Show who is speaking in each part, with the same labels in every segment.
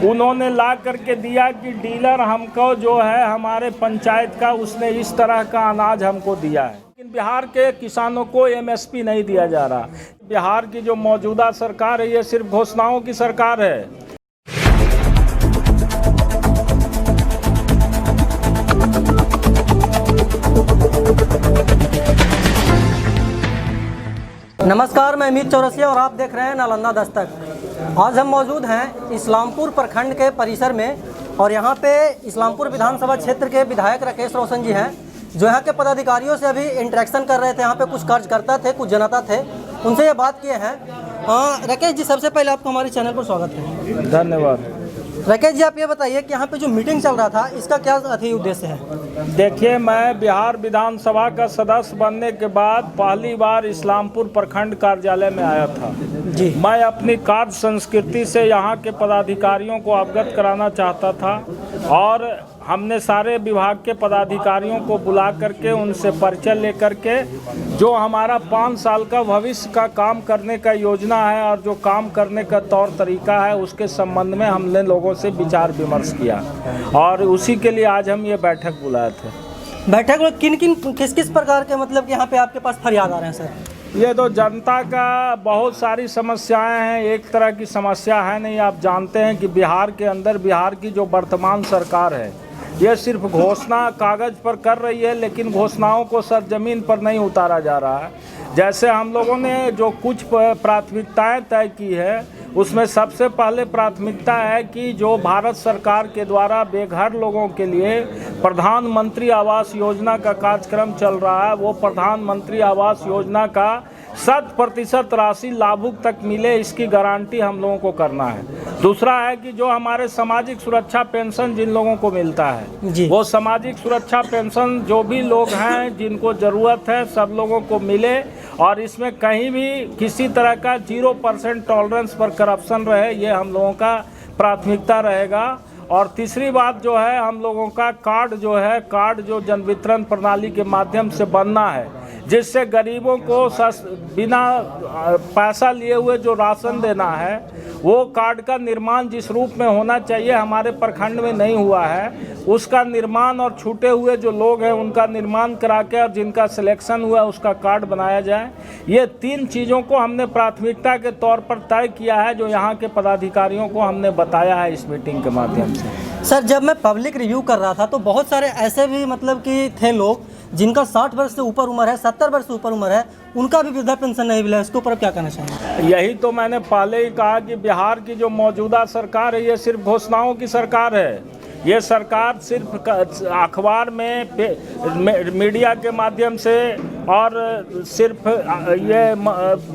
Speaker 1: उन्होंने ला करके दिया कि डीलर हमको जो है हमारे पंचायत का, उसने इस तरह का अनाज हमको दिया है। लेकिन बिहार के किसानों को एमएसपी नहीं दिया जा रहा। बिहार की जो मौजूदा सरकार है ये सिर्फ घोषणाओं की सरकार है।
Speaker 2: नमस्कार, मैं अमित चौरसिया और आप देख रहे हैं नालंदा दस्तक। आज हम मौजूद हैं इस्लामपुर प्रखंड के परिसर में और यहाँ पे इस्लामपुर विधानसभा क्षेत्र के विधायक राकेश रोशन जी हैं, जो यहाँ के पदाधिकारियों से अभी इंटरेक्शन कर रहे थे। यहाँ पे कुछ कार्यकर्ता थे, कुछ जनता थे, उनसे ये बात किए हैं। राकेश जी, सबसे पहले आपको हमारे चैनल पर स्वागत है।
Speaker 1: धन्यवाद।
Speaker 2: राकेश जी, आप ये बताइए कि यहाँ पे जो मीटिंग चल रहा था इसका क्या उद्देश्य है?
Speaker 1: देखिए, मैं बिहार विधानसभा का सदस्य बनने के बाद पहली बार इस्लामपुर प्रखंड कार्यालय में आया था
Speaker 2: जी।
Speaker 1: मैं अपनी कार्य संस्कृति से यहाँ के पदाधिकारियों को अवगत कराना चाहता था और हमने सारे विभाग के पदाधिकारियों को बुला करके उनसे परिचय लेकर के जो हमारा 5 साल का भविष्य का काम करने का योजना है और जो काम करने का तौर तरीका है उसके संबंध में हमने लोगों से विचार विमर्श किया और उसी के लिए आज हम ये बैठक बुलाए थे।
Speaker 2: बैठक में किस किस प्रकार के मतलब कि यहाँ पे आपके पास फरियाद आ रहे हैं सर?
Speaker 1: ये तो जनता का बहुत सारी समस्याएं हैं, एक तरह की समस्या है नहीं। आप जानते हैं कि बिहार के अंदर बिहार की जो वर्तमान सरकार है ये सिर्फ घोषणा कागज़ पर कर रही है, लेकिन घोषणाओं को सरजमीन पर नहीं उतारा जा रहा है। जैसे हम लोगों ने जो कुछ प्राथमिकताएं तय की है उसमें सबसे पहले प्राथमिकता है कि जो भारत सरकार के द्वारा बेघर लोगों के लिए प्रधानमंत्री आवास योजना का कार्यक्रम चल रहा है, वो प्रधानमंत्री आवास योजना का 100% राशि लाभुक तक मिले, इसकी गारंटी हम लोगों को करना है। दूसरा है कि जो हमारे सामाजिक सुरक्षा पेंशन जिन लोगों को मिलता है वो सामाजिक सुरक्षा पेंशन जो भी लोग हैं जिनको ज़रूरत है सब लोगों को मिले और इसमें कहीं भी किसी तरह का 0% टॉलरेंस पर करप्शन रहे, ये हम लोगों का प्राथमिकता रहेगा। और तीसरी बात जो है, हम लोगों का कार्ड जो जन वितरण प्रणाली के माध्यम से बनना है, जिससे गरीबों को बिना पैसा लिए हुए जो राशन देना है वो कार्ड का निर्माण जिस रूप में होना चाहिए हमारे प्रखंड में नहीं हुआ है, उसका निर्माण और छूटे हुए जो लोग हैं उनका निर्माण करा के और जिनका सिलेक्शन हुआ उसका कार्ड बनाया जाए। ये 3 चीज़ों को हमने प्राथमिकता के तौर पर तय किया है, जो यहाँ के पदाधिकारियों को हमने बताया है इस मीटिंग के माध्यम से।
Speaker 2: सर, जब मैं पब्लिक रिव्यू कर रहा था तो बहुत सारे ऐसे भी मतलब कि थे लोग जिनका 60 वर्ष से ऊपर उम्र है, 70 वर्ष से ऊपर उम्र है, उनका भी वृद्धा पेंशन नहीं मिला है। इसके ऊपर क्या कहना चाहेंगे?
Speaker 1: यही तो मैंने पहले ही कहा कि बिहार की जो मौजूदा सरकार है ये सिर्फ घोषणाओं की सरकार है। ये सरकार सिर्फ अखबार में मीडिया के माध्यम से और सिर्फ ये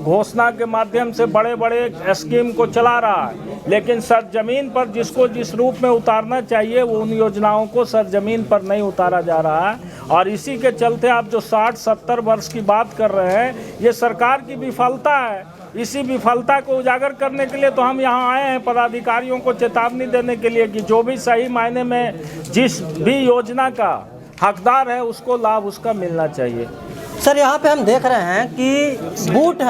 Speaker 1: घोषणा के माध्यम से बड़े बड़े स्कीम को चला रहा है, लेकिन सरजमीन पर जिसको जिस रूप में उतारना चाहिए वो उन योजनाओं को सरजमीन पर नहीं उतारा जा रहा है। और इसी के चलते आप जो 60-70 वर्ष की बात कर रहे हैं ये सरकार की विफलता है। इसी विफलता को उजागर करने के लिए तो हम यहाँ आए हैं, पदाधिकारियों को चेतावनी देने के लिए कि जो भी सही मायने में जिस भी योजना का हकदार है उसको लाभ उसका मिलना चाहिए।
Speaker 2: सर, यहाँ पे हम देख रहे हैं कि बूट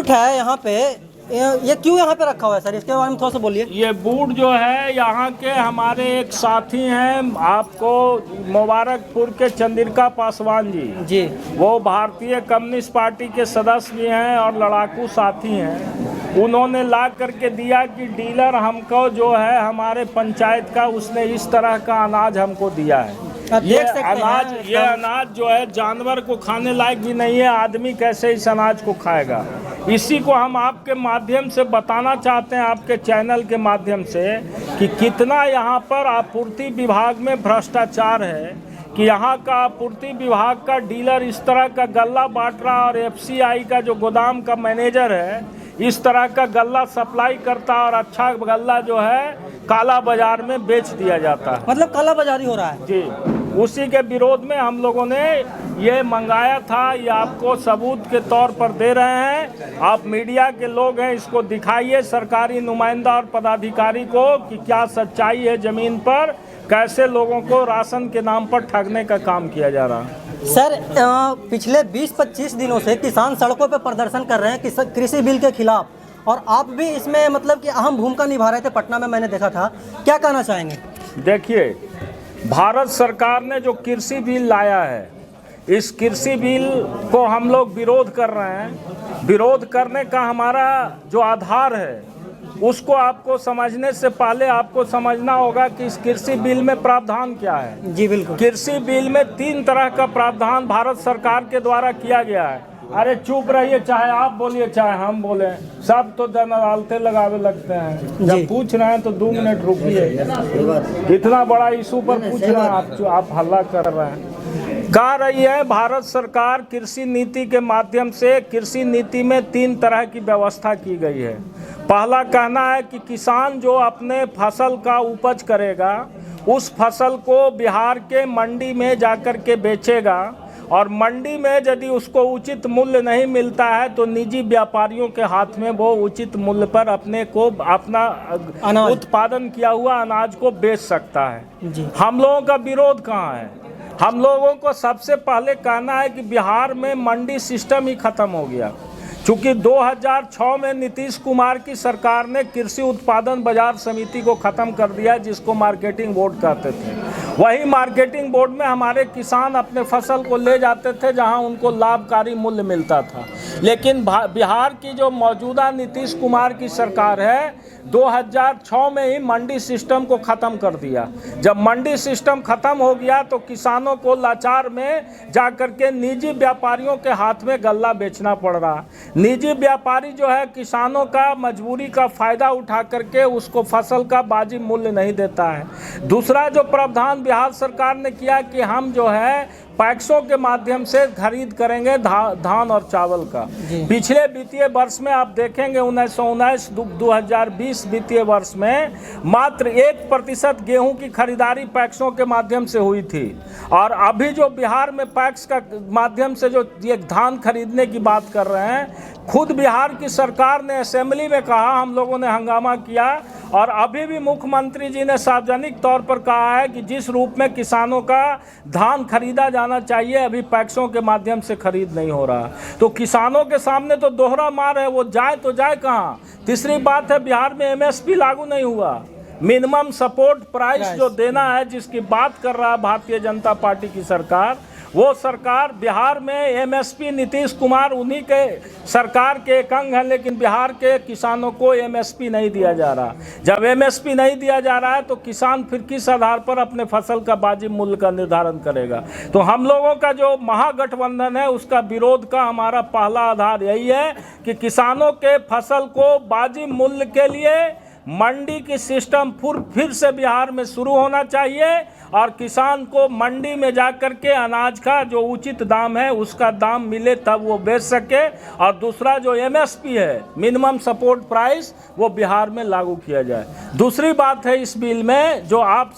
Speaker 2: है यहाँ पे, ये क्यों यहाँ पे रखा हुआ है सर? इसके बारे में थोड़ा सा बोलिए।
Speaker 1: ये बूट जो है यहाँ के हमारे एक साथी हैं, आपको मुबारकपुर के चंद्रिका पासवान जी, वो भारतीय कम्युनिस्ट पार्टी के सदस्य भी हैं और लड़ाकू साथी हैं। उन्होंने ला करके दिया कि डीलर हमको जो है हमारे पंचायत का, उसने इस तरह का अनाज हमको दिया है। ये अनाज जो है जानवर को खाने लायक भी नहीं है, आदमी कैसे इस अनाज को खाएगा। इसी को हम आपके माध्यम से बताना चाहते हैं, आपके चैनल के माध्यम से, कि कितना यहाँ पर आपूर्ति विभाग में भ्रष्टाचार है कि यहाँ का आपूर्ति विभाग का डीलर इस तरह का गल्ला बांट रहा और एफसीआई का जो गोदाम का मैनेजर है इस तरह का गल्ला सप्लाई करता और अच्छा गल्ला जो है काला बाजार में बेच दिया जाता है।
Speaker 2: मतलब काला बाजारी हो रहा है
Speaker 1: जी। उसी के विरोध में हम लोगों ने ये मंगाया था, ये आपको सबूत के तौर पर दे रहे हैं। आप मीडिया के लोग हैं, इसको दिखाइए सरकारी नुमाइंदा और पदाधिकारी को कि क्या सच्चाई है ज़मीन पर, कैसे लोगों को राशन के नाम पर ठगने का काम किया जा रहा है।
Speaker 2: सर, पिछले 20-25 दिनों से किसान सड़कों पर प्रदर्शन कर रहे हैं कृषि बिल के खिलाफ, और आप भी इसमें मतलब कि अहम भूमिका निभा रहे थे, पटना में मैंने देखा था, क्या कहना चाहेंगे?
Speaker 1: देखिए, भारत सरकार ने जो कृषि बिल लाया है, इस कृषि बिल को हम लोग विरोध कर रहे हैं। विरोध करने का हमारा जो आधार है, उसको आपको समझने से पहले आपको समझना होगा कि इस कृषि बिल में प्रावधान क्या है।
Speaker 2: जी बिल्कुल।
Speaker 1: कृषि बिल में 3 तरह का प्रावधान भारत सरकार के द्वारा किया गया है। अरे चुप रहिए, चाहे आप बोलिए चाहे हम बोले, सब तो अदालतें लगावे लगते हैं। जब पूछ रहे हैं तो 2 मिनट रुकिए। इतना बड़ा इशू पर पूछ रहे हैं, आप हल्ला कर रहे हैं। कह रही है भारत सरकार कृषि नीति के माध्यम से, कृषि नीति में 3 तरह की व्यवस्था की गई है। पहला कहना है कि किसान जो अपने फसल का उपज करेगा, उस फसल को बिहार के मंडी में जाकर के बेचेगा, और मंडी में यदि उसको उचित मूल्य नहीं मिलता है तो निजी व्यापारियों के हाथ में वो उचित मूल्य पर अपना उत्पादन किया हुआ अनाज को बेच सकता है।
Speaker 2: जी।
Speaker 1: हम लोगों का विरोध कहाँ है? हम लोगों को सबसे पहले कहना है कि बिहार में मंडी सिस्टम ही खत्म हो गया। चूँकि 2006 में नीतीश कुमार की सरकार ने कृषि उत्पादन बाजार समिति को ख़त्म कर दिया, जिसको मार्केटिंग बोर्ड कहते थे। वही मार्केटिंग बोर्ड में हमारे किसान अपने फसल को ले जाते थे जहां उनको लाभकारी मूल्य मिलता था। लेकिन बिहार की जो मौजूदा नीतीश कुमार की सरकार है, 2006 में ही मंडी सिस्टम को ख़त्म कर दिया। जब मंडी सिस्टम ख़त्म हो गया तो किसानों को लाचार में जाकर के निजी व्यापारियों के हाथ में गल्ला बेचना पड़ रहा। निजी व्यापारी जो है किसानों का मजबूरी का फ़ायदा उठा करके उसको फसल का वाजिब मूल्य नहीं देता है। दूसरा जो प्रावधान बिहार सरकार ने किया कि हम जो है पैक्सों के माध्यम से खरीद करेंगे धान और चावल का। पिछले वित्तीय वर्ष में आप देखेंगे 1919-2020 वित्तीय वर्ष में मात्र 1% गेहूं की खरीदारी पैक्सों के माध्यम से हुई थी। और अभी जो बिहार में पैक्स का माध्यम से जो ये धान खरीदने की बात कर रहे हैं, खुद बिहार की सरकार ने असेंबली में कहा, हम लोगों ने हंगामा किया, और अभी भी मुख्यमंत्री जी ने सार्वजनिक तौर पर कहा है कि जिस रूप में किसानों का धान खरीदा जाना चाहिए, अभी पैक्सों के माध्यम से खरीद नहीं हो रहा। तो किसानों के सामने तो दोहरा मार है, वो जाए तो जाए कहाँ। तीसरी बात है, बिहार में एमएसपी लागू नहीं हुआ। मिनिमम सपोर्ट प्राइस जो देना है, जिसकी बात कर रहा है भारतीय जनता पार्टी की सरकार, वो सरकार बिहार में एमएसपी, नीतीश कुमार उन्हीं के सरकार के एक अंग है, लेकिन बिहार के किसानों को एमएसपी नहीं दिया जा रहा। जब एमएसपी नहीं दिया जा रहा है तो किसान फिर किस आधार पर अपने फसल का वाजिब मूल्य का निर्धारण करेगा? तो हम लोगों का जो महागठबंधन है, उसका विरोध का हमारा पहला आधार यही है कि किसानों के फसल को वाजिब मूल्य के लिए मंडी की सिस्टम फिर से बिहार में शुरू होना चाहिए, और किसान को मंडी में जाकर के अनाज का जो उचित दाम है उसका दाम मिले तब वो बेच सके। और दूसरा जो एमएसपी है, मिनिमम सपोर्ट प्राइस, वो बिहार में लागू किया जाए। दूसरी बात है इस बिल में, जो आप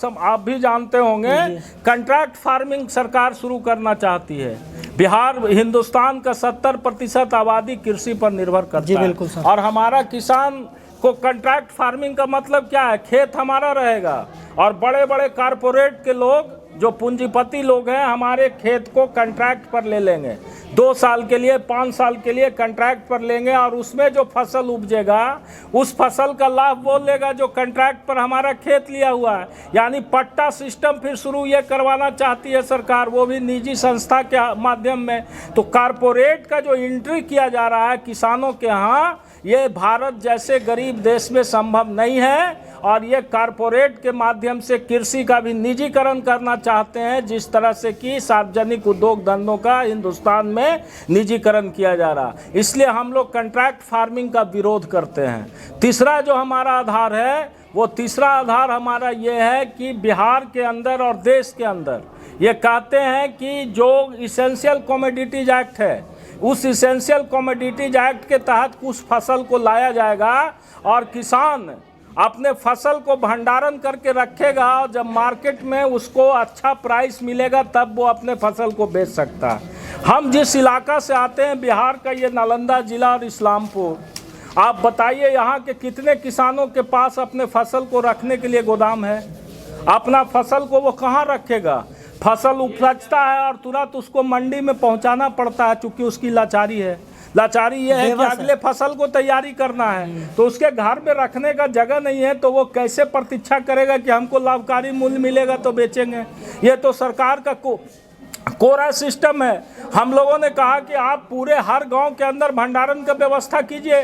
Speaker 1: भी जानते होंगे, कॉन्ट्रैक्ट फार्मिंग सरकार शुरू करना चाहती है। बिहार हिंदुस्तान का 70% आबादी कृषि पर निर्भर करता है, और हमारा किसान को कॉन्ट्रैक्ट फार्मिंग का मतलब क्या है? खेत हमारा रहेगा और बड़े बड़े कारपोरेट के लोग, जो पूंजीपति लोग हैं, हमारे खेत को कॉन्ट्रैक्ट पर ले लेंगे। 2 साल के लिए, 5 साल के लिए कॉन्ट्रैक्ट पर लेंगे, और उसमें जो फसल उपजेगा उस फसल का लाभ वो लेगा जो कॉन्ट्रैक्ट पर हमारा खेत लिया हुआ है। यानी पट्टा सिस्टम फिर शुरू ये करवाना चाहती है सरकार, वो भी निजी संस्था के माध्यम में। तो कारपोरेट का जो एंट्री किया जा रहा है किसानों के यहाँ, ये भारत जैसे गरीब देश में संभव नहीं है। और ये कारपोरेट के माध्यम से कृषि का भी निजीकरण करना चाहते हैं, जिस तरह से कि सार्वजनिक उद्योग धंधों का हिंदुस्तान में निजीकरण किया जा रहा। इसलिए हम लोग कॉन्ट्रैक्ट फार्मिंग का विरोध करते हैं। तीसरा जो हमारा आधार है, वो तीसरा आधार हमारा ये है कि बिहार के अंदर और देश के अंदर ये कहते हैं कि जो इसेंशियल कमोडिटीज एक्ट है, उस इसेंशियल कमोडिटीज एक्ट के तहत कुछ फसल को लाया जाएगा और किसान अपने फसल को भंडारण करके रखेगा, और जब मार्केट में उसको अच्छा प्राइस मिलेगा तब वो अपने फसल को बेच सकता है। हम जिस इलाका से आते हैं, बिहार का ये नालंदा जिला और इस्लामपुर, आप बताइए यहाँ के कितने किसानों के पास अपने फसल को रखने के लिए गोदाम है? अपना फसल को वो कहाँ रखेगा? फसल उपजता है और तुरंत उसको मंडी में पहुँचाना पड़ता है, चूँकि उसकी लाचारी है। लाचारी ये है कि
Speaker 2: बेबस है।
Speaker 1: अगले फसल को तैयारी करना है, तो उसके घर में रखने का जगह नहीं है, तो वो कैसे प्रतीक्षा करेगा कि हमको लाभकारी मूल्य मिलेगा तो बेचेंगे। ये तो सरकार का कोरा सिस्टम है। हम लोगों ने कहा कि आप पूरे हर गांव के अंदर भंडारण का व्यवस्था कीजिए,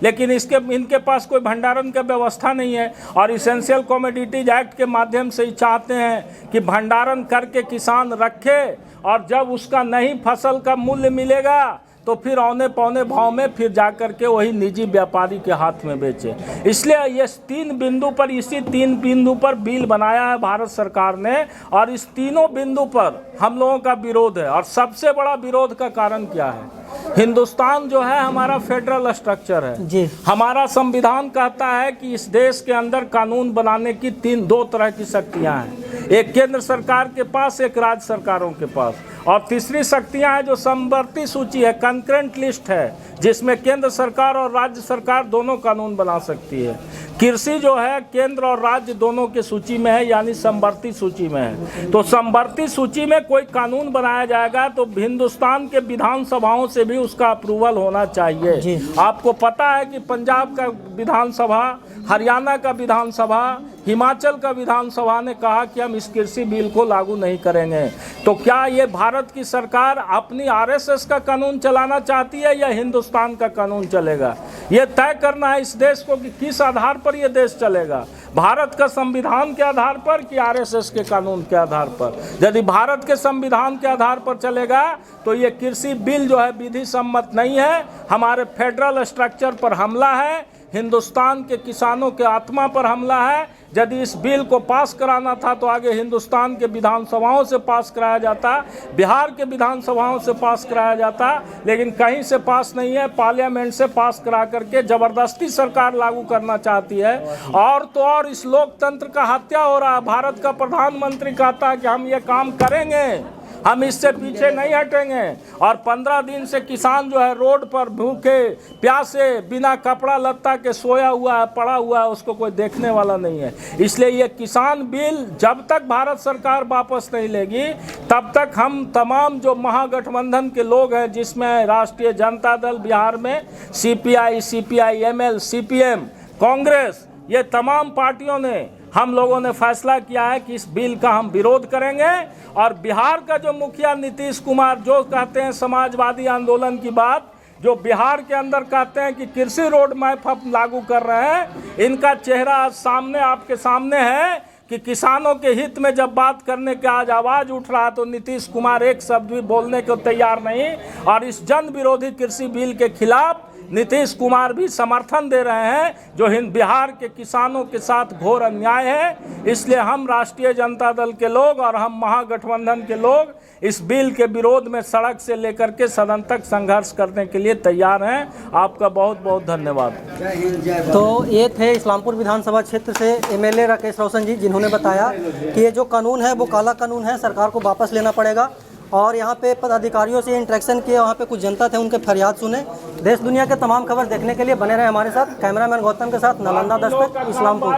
Speaker 1: लेकिन इनके पास कोई भंडारण का व्यवस्था नहीं है। और इसेंशियल कमोडिटीज एक्ट के माध्यम से ही चाहते हैं कि भंडारण करके किसान रखे, और जब उसका नहीं फसल का मूल्य मिलेगा तो फिर औने पौने भाव में फिर जा कर के वही निजी व्यापारी के हाथ में बेचे। इसलिए ये इसी तीन बिंदु पर बिल बनाया है भारत सरकार ने, और इस तीनों बिंदु पर हम लोगों का विरोध है। और सबसे बड़ा विरोध का कारण क्या है? हिंदुस्तान जो है हमारा फेडरल स्ट्रक्चर है
Speaker 2: जी।
Speaker 1: हमारा संविधान कहता है कि इस देश के अंदर कानून बनाने की दो तरह की शक्तियां हैं, एक केंद्र सरकार के पास, एक राज्य सरकारों के पास, और तीसरी शक्तियां हैं जो समवर्ती सूची है, कंकरेंट लिस्ट है, जिसमें केंद्र सरकार और राज्य सरकार दोनों कानून बना सकती है। कृषि जो है केंद्र और राज्य दोनों की सूची में है, यानी समवर्ती सूची में है। तो समवर्ती सूची में कोई कानून बनाया जाएगा तो हिंदुस्तान के विधानसभाओं से भी उसका अप्रूवल होना चाहिए। आपको पता है कि पंजाब का विधानसभा, हरियाणा का विधानसभा, हिमाचल का विधानसभा ने कहा कि हम इस कृषि बिल को लागू नहीं करेंगे। तो क्या ये भारत की सरकार अपनी आरएसएस का कानून चलाना चाहती है या हिंदुस्तान का कानून चलेगा? ये तय करना है इस देश को कि किस आधार पर ये देश चलेगा, भारत का संविधान के आधार पर कि आरएसएस के कानून के आधार पर। यदि भारत के संविधान के आधार पर चलेगा तो ये कृषि बिल जो है विधि सम्मत नहीं है, हमारे फेडरल स्ट्रक्चर पर हमला है, हिंदुस्तान के किसानों के आत्मा पर हमला है। यदि इस बिल को पास कराना था तो आगे हिंदुस्तान के विधानसभाओं से पास कराया जाता, बिहार के विधानसभाओं से पास कराया जाता, लेकिन कहीं से पास नहीं है। पार्लियामेंट से पास करा करके ज़बरदस्ती सरकार लागू करना चाहती है। और तो और इस लोकतंत्र का हत्या हो रहा है। भारत का प्रधानमंत्री कहता है कि हम ये काम करेंगे, हम इससे पीछे नहीं हटेंगे, और 15 दिन से किसान जो है रोड पर भूखे प्यासे बिना कपड़ा लत्ता के सोया हुआ है, पड़ा हुआ है, उसको कोई देखने वाला नहीं है। इसलिए ये किसान बिल जब तक भारत सरकार वापस नहीं लेगी तब तक हम तमाम जो महागठबंधन के लोग हैं, जिसमें राष्ट्रीय जनता दल बिहार में, सीपीआई, सीपीआई-एमएल, सीपीएम, कांग्रेस, ये तमाम पार्टियों ने, हम लोगों ने फैसला किया है कि इस बिल का हम विरोध करेंगे। और बिहार का जो मुखिया नीतीश कुमार जो कहते हैं समाजवादी आंदोलन की बात, जो बिहार के अंदर कहते हैं कि कृषि रोड मैप हम लागू कर रहे हैं, इनका चेहरा आज सामने आपके सामने है कि किसानों के हित में जब बात करने की आज आवाज़ उठ रहा तो नीतीश कुमार एक शब्द भी बोलने को तैयार नहीं। और इस जन विरोधी कृषि बिल के खिलाफ नीतीश कुमार भी समर्थन दे रहे हैं, जो बिहार के किसानों के साथ घोर अन्याय है। इसलिए हम राष्ट्रीय जनता दल के लोग और हम महागठबंधन के लोग इस बिल के विरोध में सड़क से लेकर के सदन तक संघर्ष करने के लिए तैयार हैं। आपका बहुत बहुत धन्यवाद।
Speaker 2: तो ये थे इस्लामपुर विधानसभा क्षेत्र से एमएलए राकेश रोशन जी, जिन्होंने बताया कि ये जो कानून है वो काला कानून है, सरकार को वापस लेना पड़ेगा। और यहाँ पे पदाधिकारियों से इंटरेक्शन किए, वहाँ पे कुछ जनता थे, उनके फरियाद सुने। देश दुनिया के तमाम खबर देखने के लिए बने रहे हमारे साथ। कैमरामैन गौतम के साथ नालंदा दस्तक, इस्लामपुर।